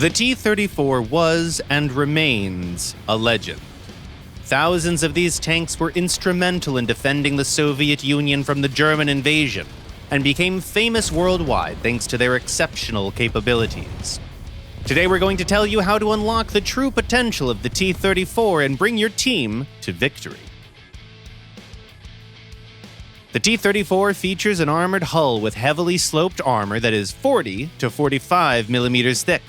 The T-34 was and remains a legend. Thousands of these tanks were instrumental in defending the Soviet Union from the German invasion, and became famous worldwide thanks to their exceptional capabilities. Today we're going to tell you how to unlock the true potential of the T-34 and bring your team to victory. The T-34 features an armored hull with heavily sloped armor that is 40 to 45 millimeters thick.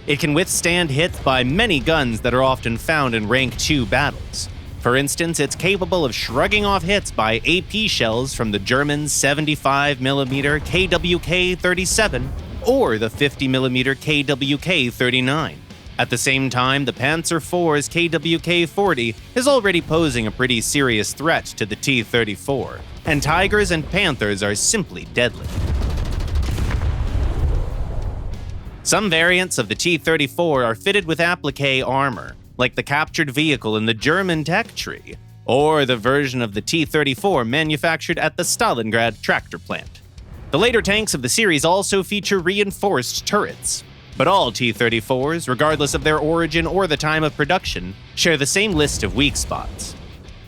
It can withstand hits by many guns that are often found in Rank 2 battles. For instance, it's capable of shrugging off hits by AP shells from the German 75mm KWK-37 or the 50mm KWK-39. At the same time, the Panzer IV's KWK-40 is already posing a pretty serious threat to the T-34, and Tigers and Panthers are simply deadly. Some variants of the T-34 are fitted with applique armor, like the captured vehicle in the German tech tree, or the version of the T-34 manufactured at the Stalingrad tractor plant. The later tanks of the series also feature reinforced turrets, but all T-34s, regardless of their origin or the time of production, share the same list of weak spots,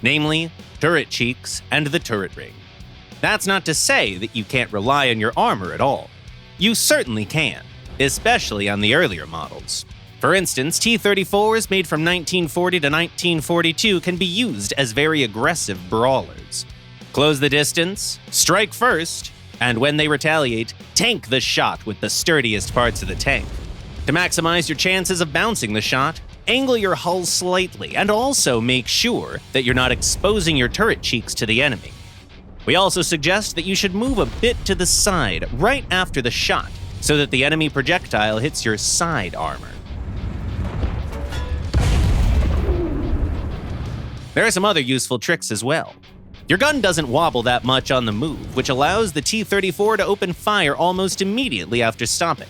namely turret cheeks and the turret ring. That's not to say that you can't rely on your armor at all. You certainly can, especially on the earlier models. For instance, T-34s made from 1940 to 1942 can be used as very aggressive brawlers. Close the distance, strike first, and when they retaliate, tank the shot with the sturdiest parts of the tank. To maximize your chances of bouncing the shot, angle your hull slightly and also make sure that you're not exposing your turret cheeks to the enemy. We also suggest that you should move a bit to the side right after the shot so that the enemy projectile hits your side armor. There are some other useful tricks as well. Your gun doesn't wobble that much on the move, which allows the T-34 to open fire almost immediately after stopping.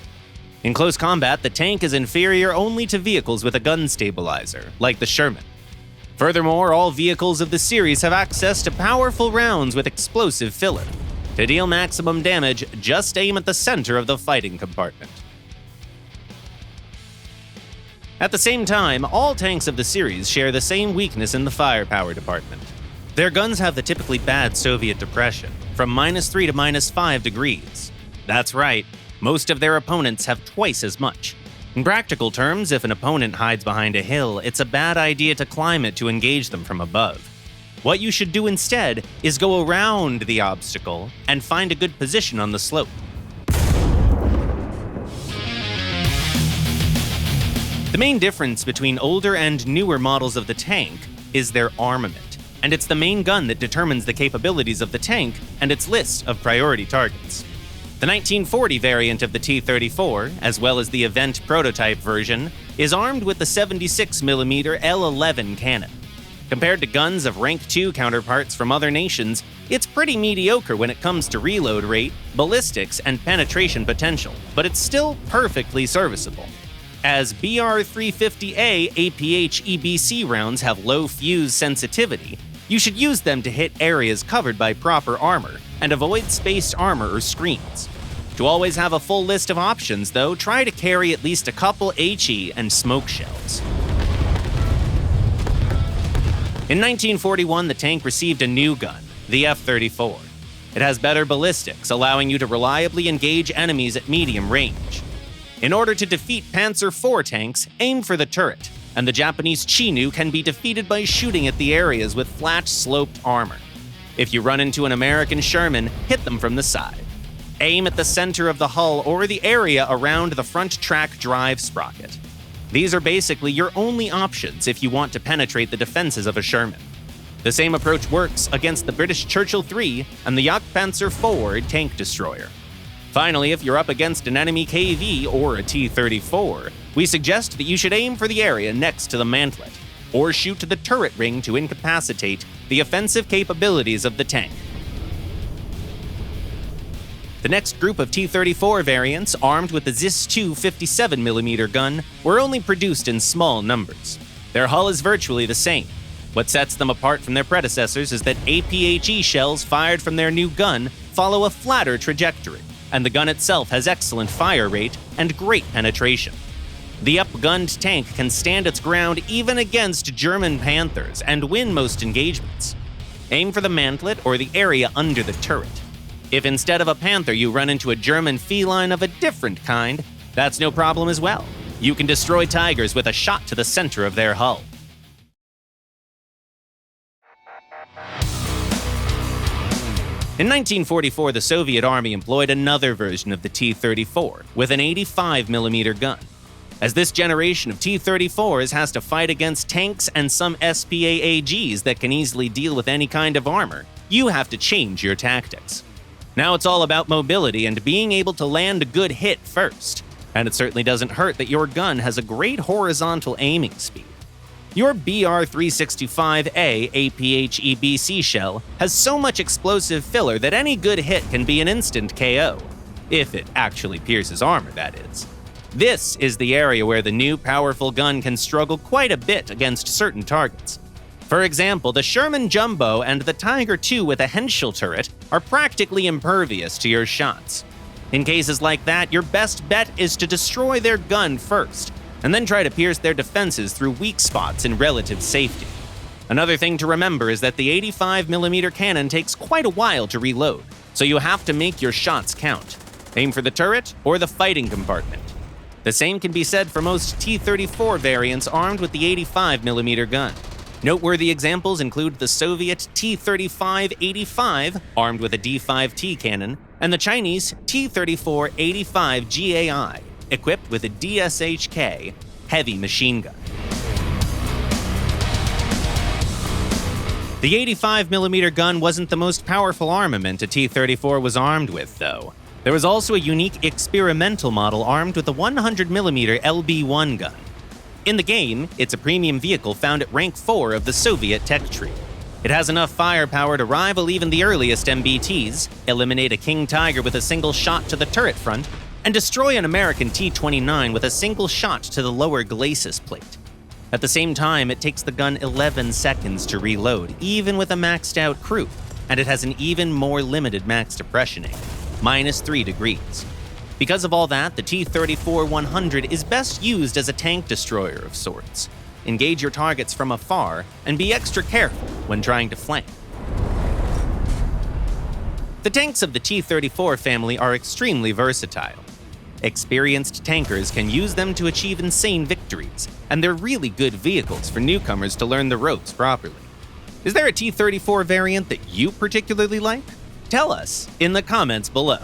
In close combat, the tank is inferior only to vehicles with a gun stabilizer, like the Sherman. Furthermore, all vehicles of the series have access to powerful rounds with explosive filler. To deal maximum damage, just aim at the center of the fighting compartment. At the same time, all tanks of the series share the same weakness in the firepower department. Their guns have the typically bad Soviet depression, from -3 to -5 degrees. That's right, most of their opponents have twice as much. In practical terms, if an opponent hides behind a hill, it's a bad idea to climb it to engage them from above. What you should do instead is go around the obstacle and find a good position on the slope. The main difference between older and newer models of the tank is their armament, and it's the main gun that determines the capabilities of the tank and its list of priority targets. The 1940 variant of the T-34, as well as the event prototype version, is armed with the 76mm L11 cannon. Compared to guns of Rank 2 counterparts from other nations, it's pretty mediocre when it comes to reload rate, ballistics, and penetration potential, but it's still perfectly serviceable. As BR-350A APH EBC rounds have low fuse sensitivity, you should use them to hit areas covered by proper armor, and avoid spaced armor or screens. To always have a full list of options, though, try to carry at least a couple HE and smoke shells. In 1941, the tank received a new gun, the F-34. It has better ballistics, allowing you to reliably engage enemies at medium range. In order to defeat Panzer IV tanks, aim for the turret, and the Japanese Chinu can be defeated by shooting at the areas with flat, sloped armor. If you run into an American Sherman, hit them from the side. Aim at the center of the hull or the area around the front track drive sprocket. These are basically your only options if you want to penetrate the defenses of a Sherman. The same approach works against the British Churchill III and the Jagdpanzer IV tank destroyer. Finally, if you're up against an enemy KV or a T-34, we suggest that you should aim for the area next to the mantlet, or shoot to the turret ring to incapacitate the offensive capabilities of the tank. The next group of T-34 variants, armed with the ZIS-2 57mm gun, were only produced in small numbers. Their hull is virtually the same. What sets them apart from their predecessors is that APHE shells fired from their new gun follow a flatter trajectory, and the gun itself has excellent fire rate and great penetration. The upgunned tank can stand its ground even against German Panthers and win most engagements. Aim for the mantlet or the area under the turret. If instead of a Panther you run into a German feline of a different kind, that's no problem as well. You can destroy Tigers with a shot to the center of their hull. In 1944, the Soviet Army employed another version of the T-34 with an 85mm gun. As this generation of T-34s has to fight against tanks and some SPA-AGs that can easily deal with any kind of armor, you have to change your tactics. Now it's all about mobility and being able to land a good hit first. And it certainly doesn't hurt that your gun has a great horizontal aiming speed. Your BR-365A APHEBC shell has so much explosive filler that any good hit can be an instant KO. If it actually pierces armor, that is. This is the area where the new powerful gun can struggle quite a bit against certain targets. For example, the Sherman Jumbo and the Tiger II with a Henschel turret are practically impervious to your shots. In cases like that, your best bet is to destroy their gun first, and then try to pierce their defenses through weak spots in relative safety. Another thing to remember is that the 85mm cannon takes quite a while to reload, so you have to make your shots count. Aim for the turret or the fighting compartment. The same can be said for most T-34 variants armed with the 85mm gun. Noteworthy examples include the Soviet T-35-85, armed with a D5T cannon, and the Chinese T-34-85 GAI, equipped with a DSHK heavy machine gun. The 85mm gun wasn't the most powerful armament a T-34 was armed with, though. There was also a unique experimental model armed with a 100mm LB-1 gun. In the game, it's a premium vehicle found at rank 4 of the Soviet tech tree. It has enough firepower to rival even the earliest MBTs, eliminate a King Tiger with a single shot to the turret front, and destroy an American T-29 with a single shot to the lower glacis plate. At the same time, it takes the gun 11 seconds to reload, even with a maxed-out crew, and it has an even more limited max depression aim, -3 degrees. Because of all that, the T-34-100 is best used as a tank destroyer of sorts. Engage your targets from afar, and be extra careful when trying to flank. The tanks of the T-34 family are extremely versatile. Experienced tankers can use them to achieve insane victories, and they're really good vehicles for newcomers to learn the ropes properly. Is there a T-34 variant that you particularly like? Tell us in the comments below.